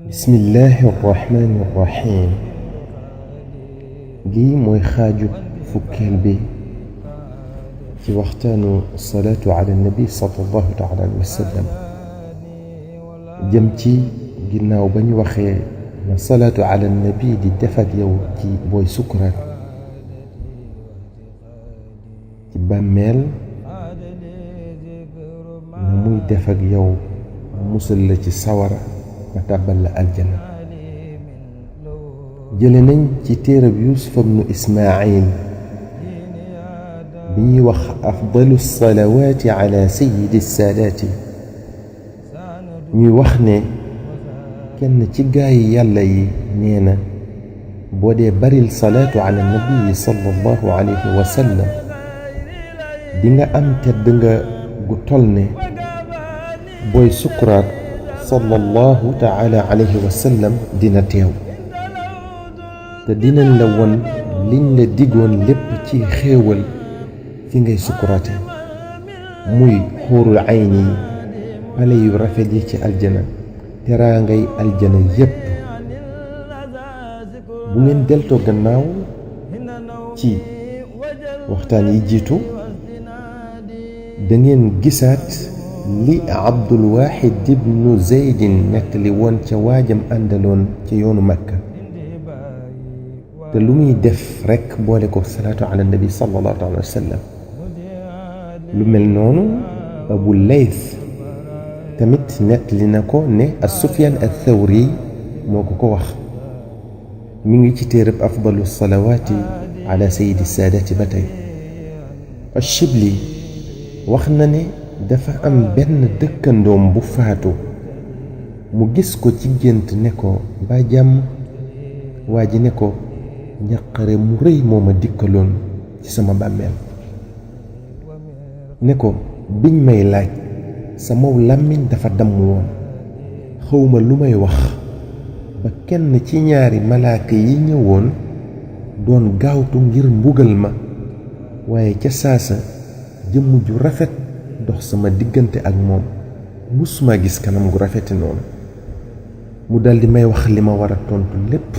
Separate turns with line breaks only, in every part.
بسم الله الرحمن الرحيم لي موي خاجو فكيل بي في وقتانو الصلاة على النبي صلى الله عليه وسلم جمتي جناو بني وخي الصلاة على النبي دي دفد يو دي بوي سكرات بامل نموي دفد يو مسل ci sawara ma tabal la aljana jële nañ ci téerab Yuusuf ibnu Ismaayil bi ñuy wax afdalu salawaati ala sayyidi saadaati ñuy wax ne kenn ci gaayi yàlla yi nee na boo dee baril salaatu ala nabii sallallahu alayhi wa sallam di nga am tedd nga gu tol ne booy sukuraat sallallahu taala alayhi wa sallam dina teew te dinañ la won liñ la digoon lépp ci xéewal fi ngay sukuraate muy xuurul ayni pale yu rafet yi ci aljana teraa ngay aljana yépp bu ngeen deltoo gannaaw ci waxtaan yi jiitu da ngeen gisaat li Abdul Wahid ibnu Zaydin nettali woon ca waajam àndaloon ca yoonu Makka te lu muy def rekk boole ko salaatu ala nabi sallallahu alayhi wa sallam lu mel noonu Abu Layth tamit nettali na ko ne as-Sufyaan ath-Thawri moo ko wax mi ngi ci téereb afdalu salawaati ala sayyidi saadaati ba tey Ash-Shibli wax na ne dafa am benn dëkkandoom bu faatu mu gis ko ci gént ne ko ba jàmm waa ji ne ko njaqare mu rëy moo ma dikkaloon ci sama bàmmeel ne ko biñ may laaj sama làmmiñ dafa damm woon xawma lu may wax ba kenn ci ñaari malaaka yi ñëwoon doon gaawtu ngir mbugal ma waaye ca saasa jëmm ju rafet dox sama diggante ak moom musuma gis kanam gu rafete noonu mu daldi may wax li ma war a tontu lépp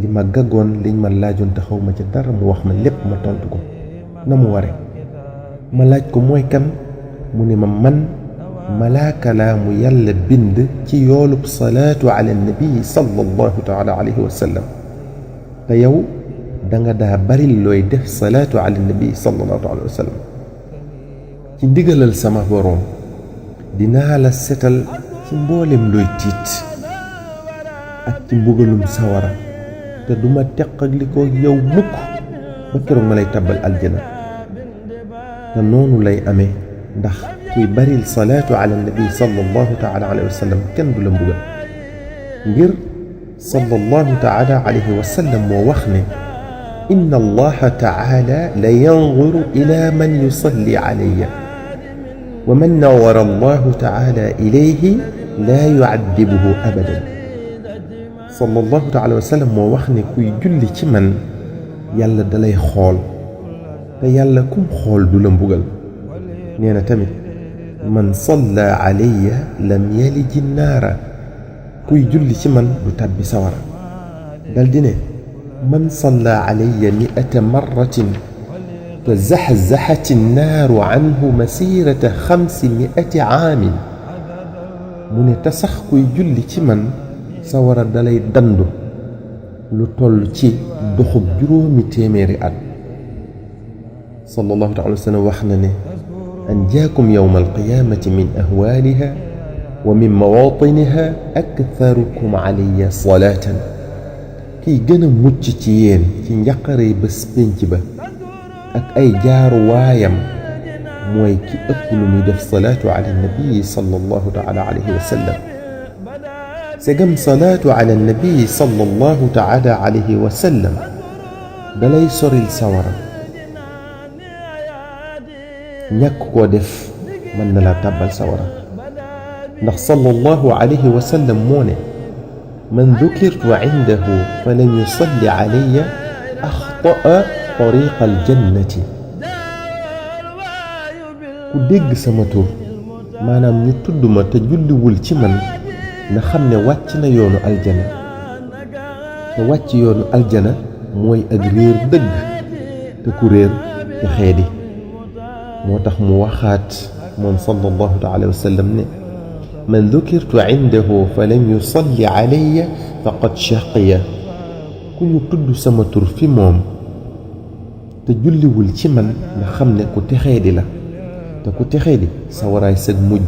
li ma gaggoon liñ ma laajoon te xaw ma ca dara mu wax ma lépp ma tontu ko na mu ware ma laaj ko mooy kan mu ne ma man malaaka laa mu yàlla bind ci yoolub salaatu ala nabi sallallahu taala alayhi wa sallam te yow danga daa bari looy def salaatu ala nabi sallallahu taala alayhi wa sallam ci ndigalal sama boroom dinaa la setal ci mboolem looy tiit ak ci mbugalum sawara te duma teqalikoo yow mukk ba keroog ma lay tabbal aljana te noonu lay amee ndax kuy baril salaatu ala nabi sallallahu taala alayhi wa sallam kenn du la mbugal ngir sallallahu taala alayhi wa sallam moo wax ne inna allaha taala la yanzuru ila man yusalli alayya ومن نور الله تعالى إليه لا يعذبه أبدا صلى الله تعالى وسلم moo wax ne kuy julli ci man yàlla dalay xool te yàlla kum xool du la mbugal nee na tamit man salla alayya lam yaliji naara kuy julli ci man du tàbbi sawara dal di ne man salla alayya 100 marratin فزحزحت النار عنه مسيرة 500 عام من تسخ كوي جولي ci man sawara dalay dandu lu toll ci doxub juróomi téeméeri at sallallahu alayhi wa sallam wax na ne anjaakum yawma alqiyaamati min ahwaaliha wa min mawaatiniha aktharukum alayya salaatan kiy gën a mucc ci yéen ci njaqare bés pénc ba ak ay jaaru waayam mooy ki ëpp lu muy def salaatu ala nabi sallallahu taala alayhi wa sallam segam salaatu ala nabi sallallahu taala alayhi wa sallam dalay soril sawara ñàkk koo def mën na la tàbbal sawara ndax sallallahu alayhi wa sallam moo ne man dukirtu indahu fa lam yusalli alayya axtaa طريق الجنة ku dégg sama tur maanaam ñu tudd ma te julliwul ci man na xam ne wàcc na yoonu aljana te wàcc yoonu aljana mooy ak réer dëgg te ku réer te xeedi moo tax mu waxaat moom sallallahu alayhi wa sallam ne man dukirtu indahu fa lam yusalli alayya faqad shaqiya ku ñu tudd sama tur fi moom te julliwul ci man nga xam ne ku texeedi la te ku texeedi sa waraay sëg mujj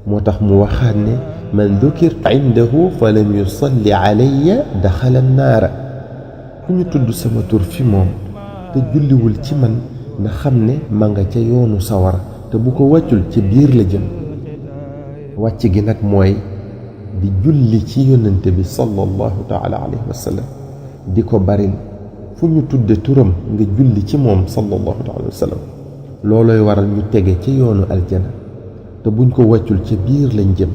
moo tax mu waxaat ne man dukirtu indahu fa lam yusalli alayya daxala naara ku ñu tudd sama tur fi moom te julliwul ci man nga xam ne ma nga ca yoonu sawara te bu ko wàccul ci biir la jëm wàcc gi nag mooy di julli ci yonente bi sallallahu taala alayhi wa sallam di ko baril fu ñu tudde turam nga julli ci moom sallallahu taala alayhi wa sallam looloy waral ñu tege ci yoonu aljana te buñ ko wàccul ci biir lañ jëm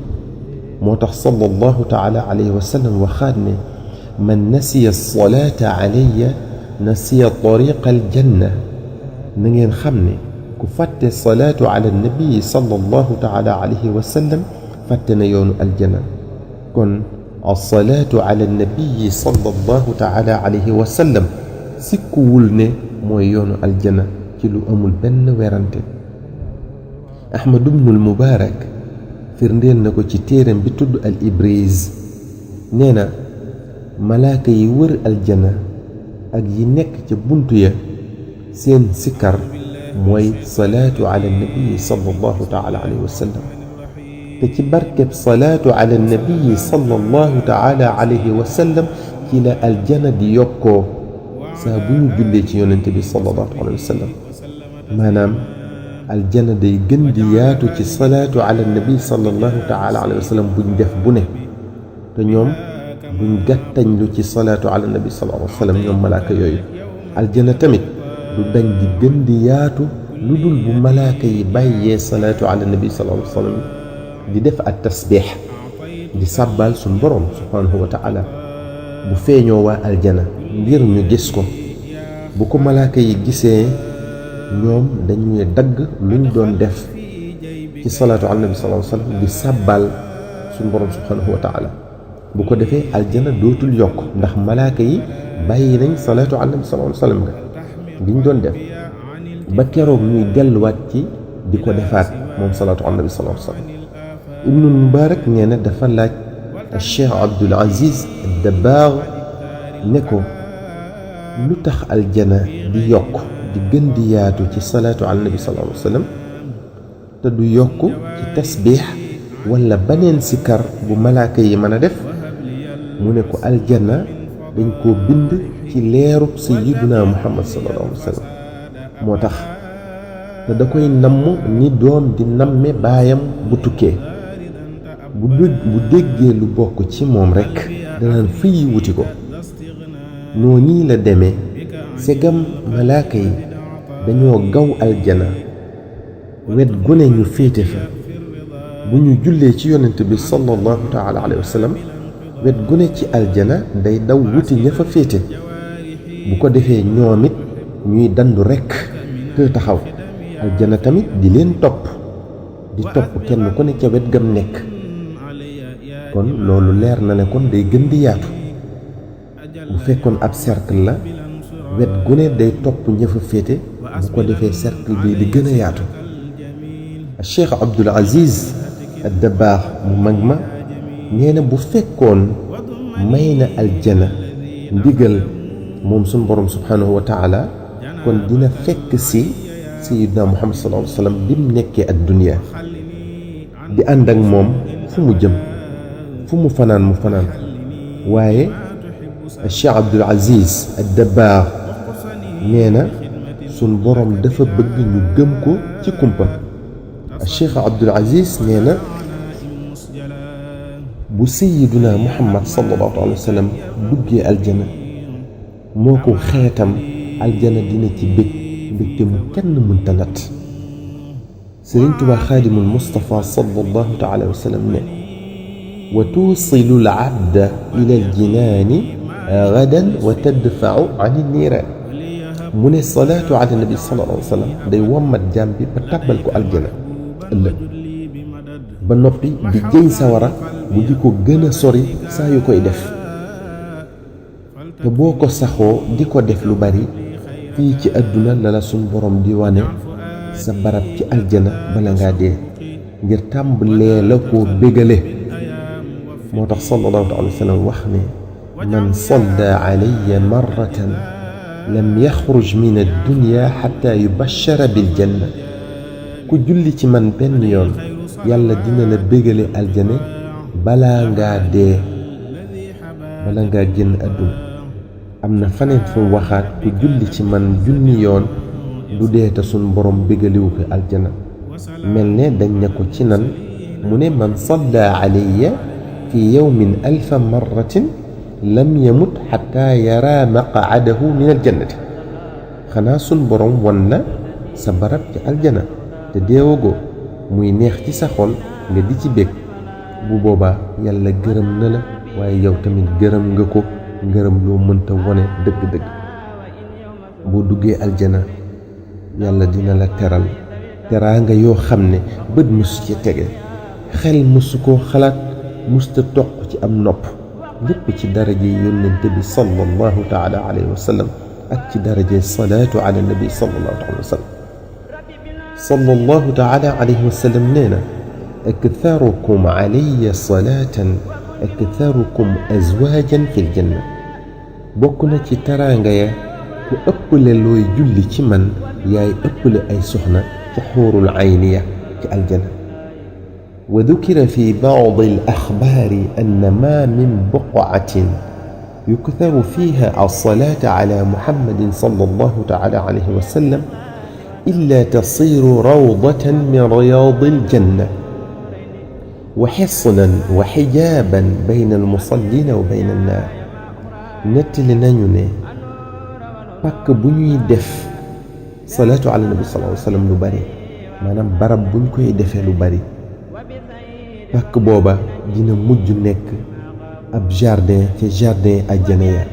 moo tax sallallahu taala alayhi wa sallam waxaat ne man nasiya salaata alayya nasiya tariqa aljanna na ngeen xam ne ku fàtte salaatu ala nabii sallallahu taala alayhi wa sallam fàtte na yoonu aljana kon alsalaatu ala nabii sallallahu taala alayhi wa sallam sikkuwul ne mooy yoonu aljana ci lu amul benn werante ahmad ibnul mubaarak firndeel na ko ci téeram bi tudd al ibriz nee na malaaka yi wër aljana ak yi nekk ca buntu ya seen sikkar mooy salaatu ala nabii sallallahu taala alayhi wa sallam te ci barkeb salaatu ala nabii sallallahu taala alayhi wa sallam ci la aljana di yokkoo saa bu ñu jullee ci yonente bi sallallahu alayhi wa sallam maanaam aljana day gën di yaatu ci salaatu ala nabii sallallahu taala alayhi wa sallam buñ def bu ne te ñoom buñ gàttañlu ci salaatu ala nabii sallallahu alayhi wa sallam ñoom malaaka yooyu aljana tamit du dañ di gën di yaatu lu dul bu malaaka yi bàyyee salaatu ala nabi sallallahu alayhi wa sallam di def ak tasbiix di sàbbal suñ borom subhanahu wa taala bu feeñoo waa aljana ngir ñu gis ko bu ko malaaka yi gisee ñoom dañuy dagg luñ doon def ci salaatu ala nabi sallallahu alayhi wa sallam di sàbbal suñ borom subhanahu wa taala bu ko defee aljana dootul yokk ndax malaaka yi bàyyi nañ salaatu ala nabi sallallahu alayhi wa sallam nga liñ doon def ba keroog ñuy delluwaat ci di ko defaat moom salaatu ala nabi sallallahu alayhi wa sallam ibnul mubaarak nee na dafa laaj cheikh abdul aziz dabbaax ne ko lu tax aljana di yokk di gën di yaatu ci salaatu ala nabi sallallahu alayhi wa sallam te du yokk ci tasbiix wala baneen sikar bu malaaka yi mën a def mu ne ko aljana dañ koo bind ci leerub sayyiduna muhammad sallallahu alayhi wa sallam moo tax te da koy namm ni doom di namme baayam bu tukkee bu déggee lu bokk ci moom rekk danaan fiy wuti ko noo nii la demee segam malaaka yi dañoo gaw aljana wet gune ñu féete fa bu ñu jullee ci yonent bi sallallahu taala alayhi wa sallam wet gune ci aljana day daw wuti ña fa féete bu ko defee ñoom it ñuy dandu rekk te taxaw aljana tamit di leen topp di topp kenn ku ne ca wet gam nekk kon loolu leer na ne kon day gën di yaatu bu fekkoon ab cercle la wet gune day topp ña fa féete bu ko defee cercle bi di gën a yaatu Cheikh Abdul Aziz Dabbaax mu mag ma nee na bu fekkoon may na aljana ndigal moom suñ borom subhanahu wa taala kon dina fekk si sayyidina muhammad sallallahu alayhi wa sallam bi mu nekkee ak dunya di ànd ak moom fu mu jëm fu mu fanaan mu fanaan waaye Cheikh Abdul Aziz Dabbaax nee na suñ borom dafa bëgg ñu gëm ko ci kumpa Cheikh Abdul Aziz nee na bu sayyiduna muhammad sallallahu alayhi wa sallam duggee aljana moo ko xeetam aljana dina ci bég mbégte mu kenn mënta nat Sëriñ Tuubaa xaadimul Mustafa sallallahu taala wa sallam ne wa tuusilu al abda ila al jinaani gadan wa tadfau an niiraan mu ne salaatu ala nabi sallallahu alayhi wa sallam day wommat jaam bi ba tàbbal ko aljana ëllëg ba noppi di jëy sawara mu di ko gën a sori saa yu koy def te boo ko saxoo di ko def lu bari fii ci àdduna la la suñ borom di wane sa barab ci aljana bala ngaa dee ngir tàmbalee la koo bégale moo tax sallallahu alayhi wa sallam wax ne man salla alayya marratan lam yaxruj min addunya xatta yubashara biljanna ku julli ci man benn yoon yàlla dina la bégale aljana balaa ngaa dee bala ngaa génn àdduna am na faneen fu waxaat ku julli ci man junni yoon du dee te sun borom bégaliwu ko aljana mel ne dañ ne ko ci nan mu ne man salla alayya fi yawmin alfa marratin lam yamut xataa yara maqaadahu min aljannati xanaa sun borom wan la sa barab ci aljana te deewagoo muy neex ci sa xol nga di ci bég bu boobaa yàlla gërëm na la waaye yow tamit gërëm nga ko ngërëm loo mënta wone dëgg-dëgg boo duggee aljana yàlla dina la teral teraanga yoo xam ne bët mësu ci tege xel mësu koo xalaat mësta toq ci am nopp lépp ci daraje yónnente bi sallallahu taala alayhi wa sallam ak ci daraje salaatu ala nabi sallallahu alayhi wa sallam sallallahu taala alayhi wa sallam nee na aktharukum alayya salaatan aktharukum azwaajan fil janna bokk na ci teraanga ya ku ëpple looy julli ci man yaay ëpple ay soxna ci xuurul ayniya ci aljana wa dukira fi baadi al axbaari anna ma min buqatin yuktharu fiha alsalaata ala muhammadin sallallahu taala alayhi wa sallam illa tasiru rawdatan min riyaadi aljanna wa xisnan wa xijaaban bayna almusallina wa bayna annaar nettali nañu ne pàkk bu ñuy def salaatu ala nabi sallallahu alayhi wa sallam lu bari maanaam barab buñ koy defee lu bari pàkk booba dina mujj nekk ab jardin ci jardin àjjana ya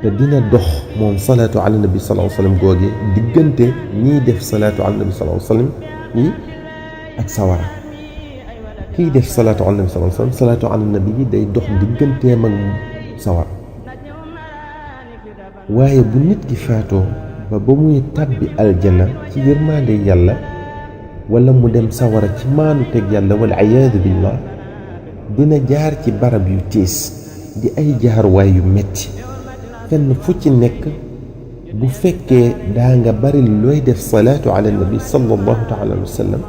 te dina dox moom salaatu ala nabi sallallahu alayhi wa sallam googe diggante ñiy def salaatu ala nabi sallallahu alayhi wa sallam yi ak sawara kiy def salaatu ala nabi sallallahu alayhi wa sallam salaatu ala nabi yi day dox digganteem ak sawara waaye bu nit ki faatoo ba muy tàbbi aljana ci yërmaande yàlla wala mu dem sawara ci maanu teg yàlla wal iyaadu billah dina jaar ci barab yu tiis di ay jaarwaay yu metti fenn fu ci nekk bu fekkee daa nga bari looy def salaatu ala nabi sallallahu taala alayhi wa sallam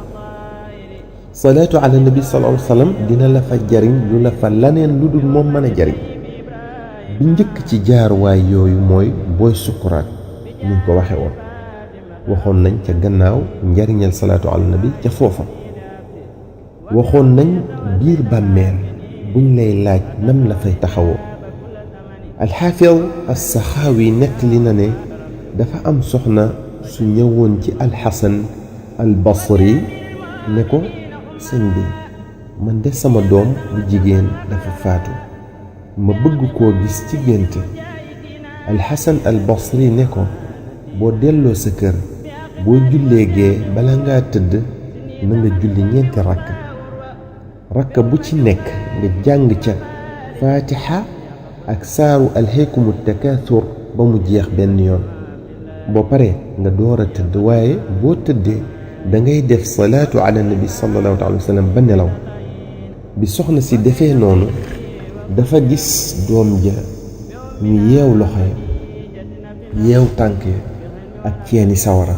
salaatu ala nabi sallallahu alayhi wa sallam dina la fa jariñ lu la fa laneen lu dul moom mën a jariñ bi njëkk ci jaarwaay yooyu mooy booy sukkuraat niñ ko waxe woon waxoon nañ ca gannaaw njariñal salaatu ala nabi ca foofa waxoon nañ biir bàmmeel buñ lay laaj nam la fay taxawoo alxaafid as-saxaawi nettali na ne dafa am soxna su ñëwoon ci alxasan albasri ne ko sëñ bi man de sama doom bu jigéen dafa faatu ma bëgg koo gis ci gént alxasan albasri ne ko boo delloo sa kër boo jullee gee bala ngaa tëdd na nga julli ñeenti rakka bu ci nekk nga jàng ca faatixa ak saaru alhaykumu takaathur ba mu jeex benn yoon boo paree nga door a tëdd waaye boo tëddee da ngay def salaatu ala nabi sallallahu alayhi wa sallam ba nelaw bi soxna si defee noonu dafa gis doom ja ñu yeew loxo ya yeew tànk ya ak ceeni sawara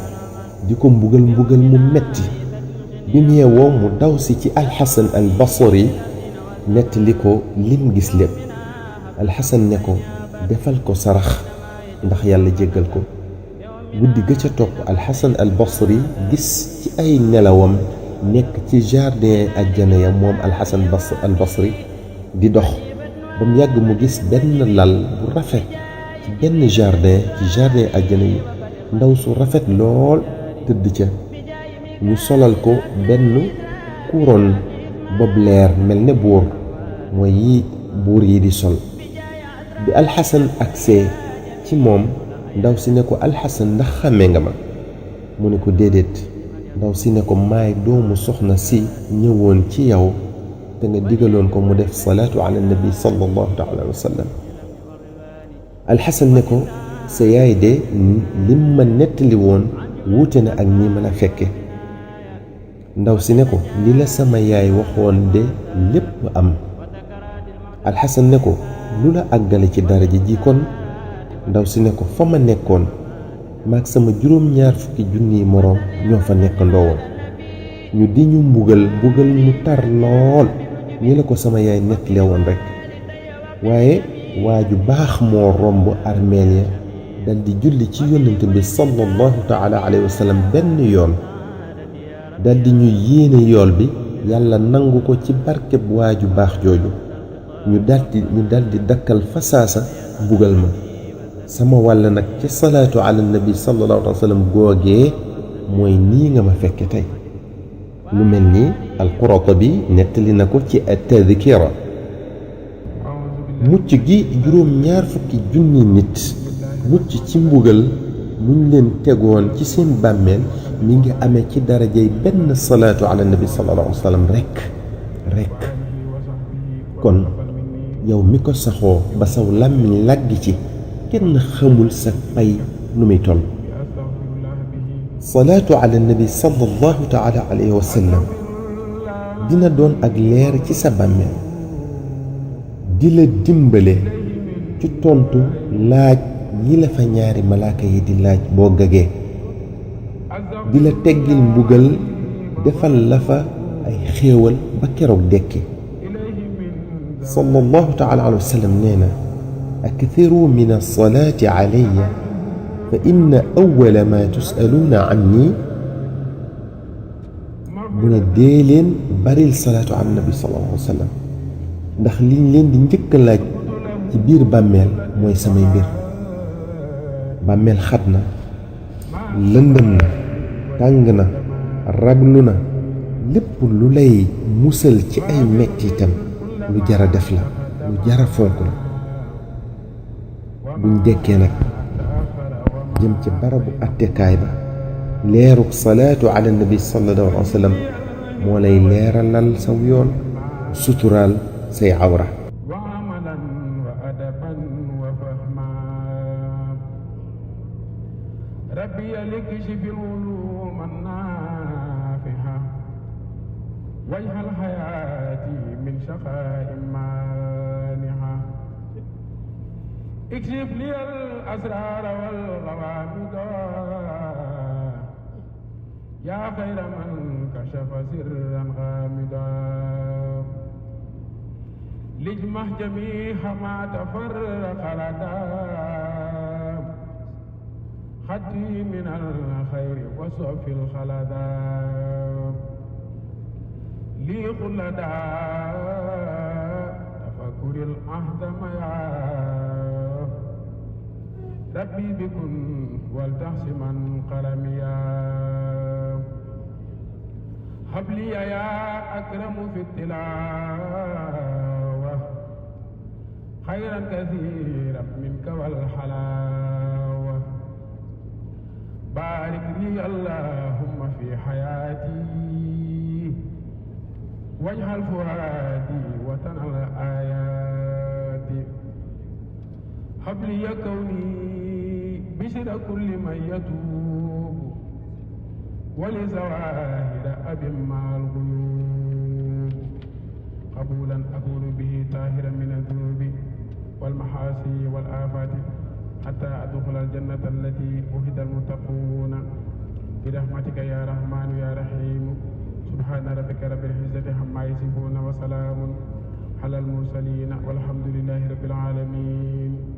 di ko mbugal mu metti bi mu yeewoo mu daw si ci alxasan al basri nettali ko lim gis lépp alxasan ne ko defal ko sarax ndax yàlla jéggal ko guddi ga ca topp alxasan al basri gis ci ay nelawam nekk ci jardin ajjana ya moom alxasan al basri di dox ba mu yàgg mu gis benn lal bu rafet ci benn jardin ci jardin ajjana yi ndaw su rafet lool tëdd ca ñu solal ko benn couronne bob leer mel ne buur mooy yi buur yi di sol bi alxasan agsee ci moom ndaw si ne ko alxasan ndax xàmmee nga ma mu ne ko déedéet ndaw si ne ko maay doomu soxna si ñëwoon ci yow te nga digaloon ko mu def salaatu ala nabi sallallahu taala wa sallam. alxasan ne ko sa yaay de lim ma nettali woon wuute na ak ñi mën a fekke. ndaw si ne ko li la sama yaay waxoon de lépp am. alxasan ne ko lu la àggale ci daraja ji kon. ndaw si ne ko fa ma nekkoon maag sama juróom-ñaar fukki junniy moroom ñoo fa nekk ndoowoon ñu di ñu mbugal mu tar lool ñi la ko sama yaay nettale woon rekk. waaye waa ju baax moo romb armeel ya dal di julli ci yonent bi sallallahu taala alayhi wa sallam benn yoon dal di ñu yéene yool bi yàlla nangu ko ci barkeb waa ju baax jooju ñu daldi dakkal fasaasa mbugal ma. sama wàll nag ci salaatu ala nabi sallallahu alayhi wa sallam googee mooy nii nga ma fekke tey. lu mel ni al-Qurtubi nettali na ko ci at-Tadhkira. mucc gi juróom-ñaar fukki junni nit mucc ci mbugal muñ leen tegoon ci seen bàmmeel mi ngi amee ci darajay benn salaatu ala nabi sallallahu alayhi wa sallam rekk. kon yow mi ko saxoo ba saw làmmiñ làgg ci kenn xamul sa pay nu muy toll. salaatu ala nabi sallallahu taala alayhi wa sallam dina doon ak leer ci sa bàmmeel di la dimbale ci tontu laaj yi la fa ñaari malaaka yi di laaj boo gagee di la teggil mbugal defal la fa ay xéewal ba keroog dekki. sallallahu taala alayhi wa sallam nee na أكثروا من الصلاة علي فإن أول ما تسألون عني من الدين بريل صلاة على النبي صلى الله عليه وسلم ndax liñ leen di njëkk laaj ci biir bàmmeel mooy samay mbir. bàmmeel xat na lëndëm na tàng na raglu na lépp lu lay musal ci ay mettitam lu jara def la lu jara fonk la. buñ dekkee nag jëm ci barabu attekaay ba leeruk salaatu ala nabi sallallahu alayhi wa sallam moo lay leeralal saw yoon suturaal say awra.
اكشف لي الأسرار والغوامض يا خير من كشف سرا غامضا لجمع جميع ما تفرق لدى خطي من الخير وصف الخلدا لي خلدا تفكر الأهدم يا ربي بكن والتحسما قلميا هب لي يا أكرم في التلاوة خيرا كثيرا منك والحلاوة بارك لي اللهم في حياتي واجعل فؤادي وطن الآيات هب لي كوني بشر كل من يتوب ولزواهر أب مع الغيوب قبولا أكون به طاهرا من الذنوب والمحاسي والآفات حتى أدخل الجنة التي وعد المتقون برحمتك يا رحمن يا رحيم سبحان ربك رب العزة عما يصفون وسلام على المرسلين والحمد لله رب العالمين.